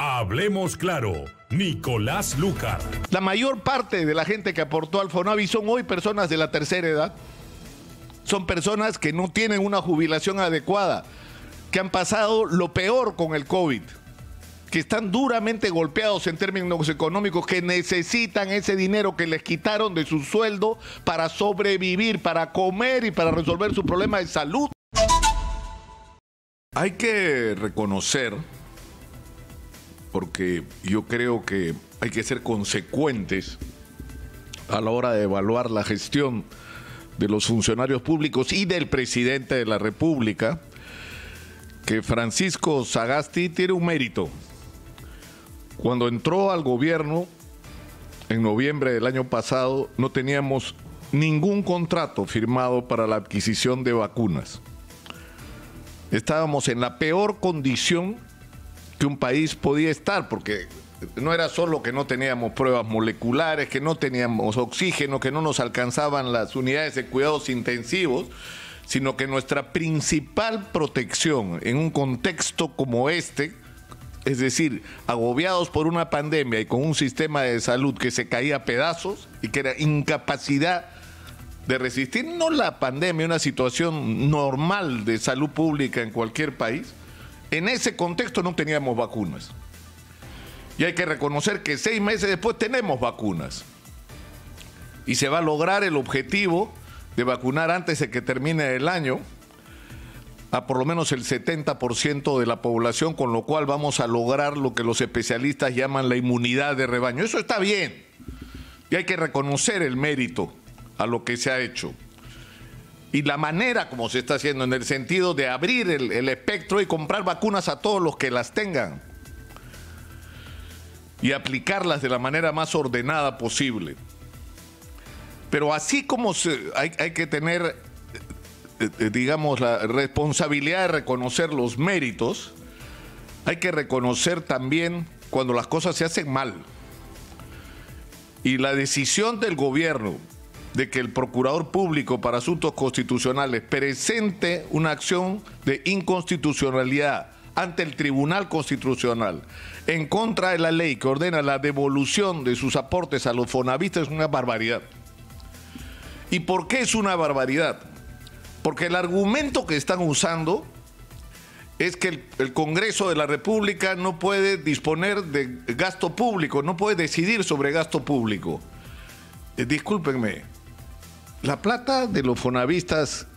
Hablemos claro, Nicolás Lucar. La mayor parte de la gente que aportó al Fonavi son hoy personas de la tercera edad. Son personas que no tienen una jubilación adecuada, que han pasado lo peor con el COVID, que están duramente golpeados en términos económicos, que necesitan ese dinero que les quitaron de su sueldo para sobrevivir, para comer y para resolver su problema de salud. Hay que reconocer, porque yo creo que hay que ser consecuentes a la hora de evaluar la gestión de los funcionarios públicos y del presidente de la República, que Francisco Sagasti tiene un mérito. Cuando entró al gobierno en noviembre del año pasado, no teníamos ningún contrato firmado para la adquisición de vacunas. Estábamos en la peor condición que un país podía estar, porque no era solo que no teníamos pruebas moleculares, que no teníamos oxígeno, que no nos alcanzaban las unidades de cuidados intensivos, sino que nuestra principal protección en un contexto como este, es decir, agobiados por una pandemia y con un sistema de salud que se caía a pedazos y que era incapacidad de resistir, no la pandemia, una situación normal de salud pública en cualquier país, en ese contexto no teníamos vacunas. Y hay que reconocer que 6 meses después tenemos vacunas. Y se va a lograr el objetivo de vacunar antes de que termine el año a por lo menos el 70% de la población, con lo cual vamos a lograr lo que los especialistas llaman la inmunidad de rebaño. Eso está bien. Y hay que reconocer el mérito a lo que se ha hecho. Y la manera como se está haciendo, en el sentido de abrir el espectro y comprar vacunas a todos los que las tengan y aplicarlas de la manera más ordenada posible. Pero así como hay que tener, digamos, la responsabilidad de reconocer los méritos, hay que reconocer también cuando las cosas se hacen mal. Y la decisión del gobierno de que el Procurador Público para Asuntos Constitucionales presente una acción de inconstitucionalidad ante el Tribunal Constitucional en contra de la ley que ordena la devolución de sus aportes a los fonavistas es una barbaridad. ¿Y por qué es una barbaridad? Porque el argumento que están usando es que el Congreso de la República no puede disponer de gasto público, no puede decidir sobre gasto público. Discúlpenme, ¿la plata de los fonavistas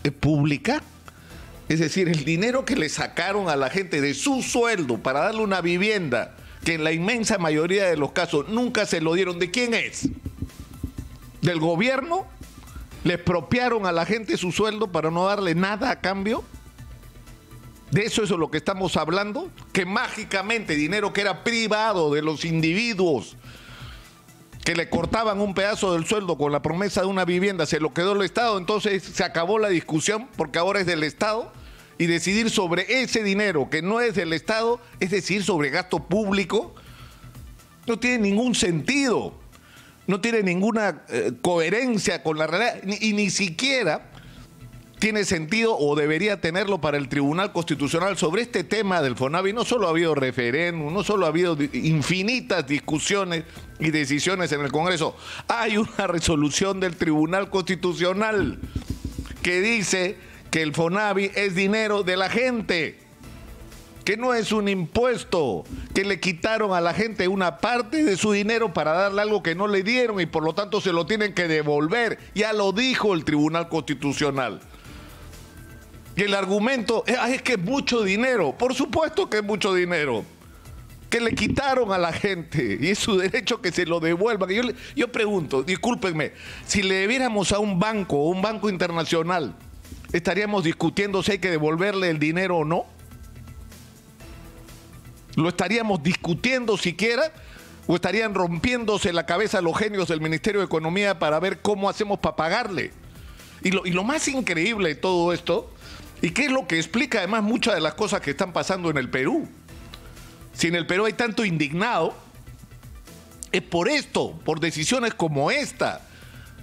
es pública? Es decir, el dinero que le sacaron a la gente de su sueldo para darle una vivienda, que en la inmensa mayoría de los casos nunca se lo dieron, ¿de quién es? ¿Del gobierno? ¿Le expropiaron a la gente su sueldo para no darle nada a cambio? ¿De eso es lo que estamos hablando? Que mágicamente dinero que era privado de los individuos, que le cortaban un pedazo del sueldo con la promesa de una vivienda, se lo quedó el Estado, entonces se acabó la discusión porque ahora es del Estado, y decidir sobre ese dinero que no es del Estado, es decir, sobre gasto público, no tiene ningún sentido, no tiene ninguna coherencia con la realidad, y ni siquiera tiene sentido o debería tenerlo para el Tribunal Constitucional. Sobre este tema del Fonavi no solo ha habido referéndum, no solo ha habido infinitas discusiones y decisiones en el Congreso, hay una resolución del Tribunal Constitucional que dice que el Fonavi es dinero de la gente, que no es un impuesto, que le quitaron a la gente una parte de su dinero para darle algo que no le dieron y por lo tanto se lo tienen que devolver. Ya lo dijo el Tribunal Constitucional. Y el argumento es que es mucho dinero. Por supuesto que es mucho dinero, que le quitaron a la gente y es su derecho que se lo devuelvan. Yo pregunto, discúlpenme, si le debiéramos a un banco internacional, ¿estaríamos discutiendo si hay que devolverle el dinero o no? ¿Lo estaríamos discutiendo siquiera? ¿O estarían rompiéndose la cabeza los genios del Ministerio de Economía para ver cómo hacemos para pagarle? Y lo más increíble de todo esto, y que es lo que explica además muchas de las cosas que están pasando en el Perú. Si en el Perú hay tanto indignado, es por esto, por decisiones como esta,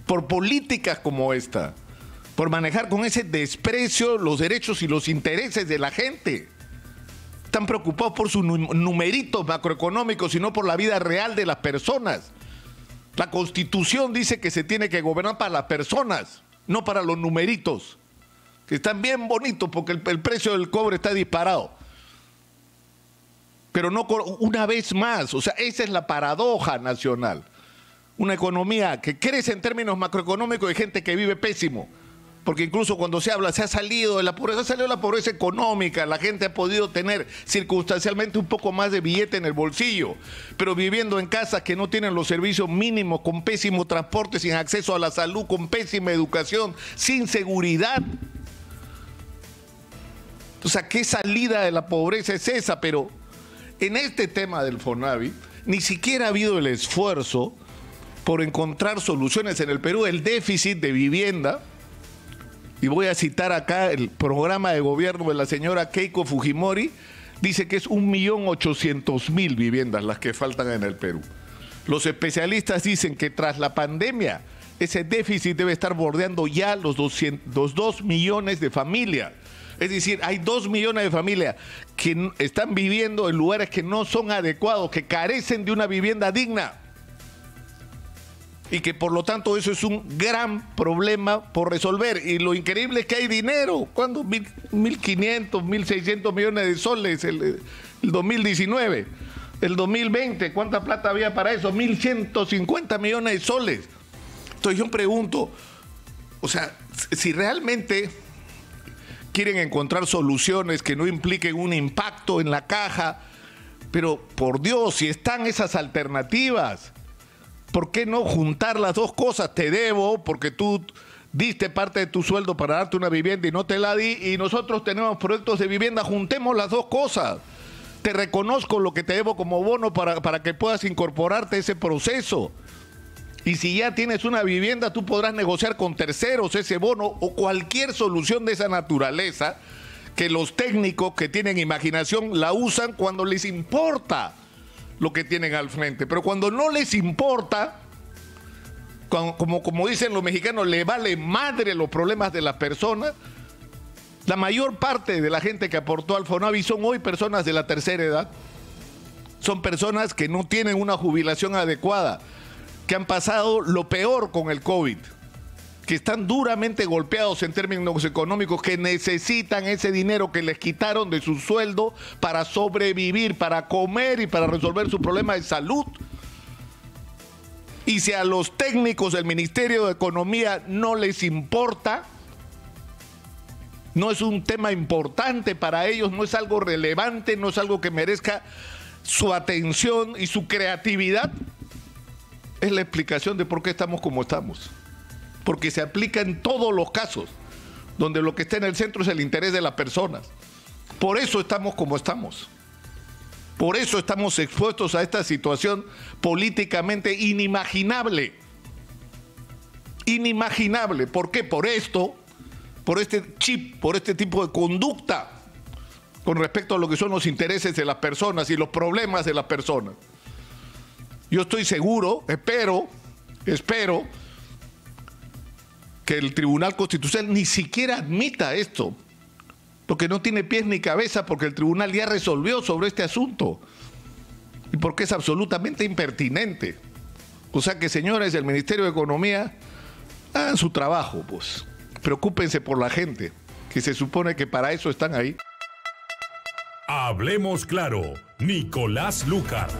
por políticas como esta, por manejar con ese desprecio los derechos y los intereses de la gente. Están preocupados por sus numeritos macroeconómicos y no por la vida real de las personas. La Constitución dice que se tiene que gobernar para las personas, no para los numeritos, que están bien bonitos porque el precio del cobre está disparado. Pero no, una vez más, o sea, esa es la paradoja nacional. Una economía que crece en términos macroeconómicos y gente que vive pésimo. Porque incluso cuando se habla, se ha salido de la pobreza, ha salido de la pobreza económica, la gente ha podido tener circunstancialmente un poco más de billete en el bolsillo, pero viviendo en casas que no tienen los servicios mínimos, con pésimo transporte, sin acceso a la salud, con pésima educación, sin seguridad. O sea, ¿qué salida de la pobreza es esa? Pero en este tema del FONAVI, ni siquiera ha habido el esfuerzo por encontrar soluciones en el Perú. El déficit de vivienda, y voy a citar acá el programa de gobierno de la señora Keiko Fujimori, dice que es 1.800.000 viviendas las que faltan en el Perú. Los especialistas dicen que tras la pandemia, ese déficit debe estar bordeando ya los 2 millones de familias. Es decir, hay 2 millones de familias que están viviendo en lugares que no son adecuados, que carecen de una vivienda digna. Y que por lo tanto eso es un gran problema por resolver. Y lo increíble es que hay dinero. ¿Cuándo? 1.500, 1.600 millones de soles el 2019. El 2020, ¿cuánta plata había para eso? 1.150 millones de soles. Entonces yo pregunto, o sea, si realmente quieren encontrar soluciones que no impliquen un impacto en la caja, pero por Dios, si están esas alternativas, ¿por qué no juntar las dos cosas? Te debo porque tú diste parte de tu sueldo para darte una vivienda y no te la di, y nosotros tenemos proyectos de vivienda, juntemos las dos cosas. Te reconozco lo que te debo como bono para que puedas incorporarte a ese proceso. Y si ya tienes una vivienda, tú podrás negociar con terceros ese bono o cualquier solución de esa naturaleza que los técnicos que tienen imaginación la usan cuando les importa lo que tienen al frente. Pero cuando no les importa, como dicen los mexicanos, le vale madre los problemas de las personas. La mayor parte de la gente que aportó al FONAVI son hoy personas de la tercera edad. Son personas que no tienen una jubilación adecuada, que han pasado lo peor con el COVID, que están duramente golpeados en términos económicos, que necesitan ese dinero que les quitaron de su sueldo para sobrevivir, para comer y para resolver su problema de salud. Y si a los técnicos del Ministerio de Economía no les importa, no es un tema importante para ellos, no es algo relevante, no es algo que merezca su atención y su creatividad, es la explicación de por qué estamos como estamos. Porque se aplica en todos los casos, donde lo que está en el centro es el interés de las personas. Por eso estamos como estamos. Por eso estamos expuestos a esta situación políticamente inimaginable. Inimaginable. ¿Por qué? Por esto, por este chip, por este tipo de conducta con respecto a lo que son los intereses de las personas y los problemas de las personas. Yo estoy seguro, espero que el Tribunal Constitucional ni siquiera admita esto, porque no tiene pies ni cabeza, porque el tribunal ya resolvió sobre este asunto y porque es absolutamente impertinente. O sea que, señores del Ministerio de Economía, hagan su trabajo, pues. Preocúpense por la gente, que se supone que para eso están ahí. Hablemos claro, Nicolás Lúcar.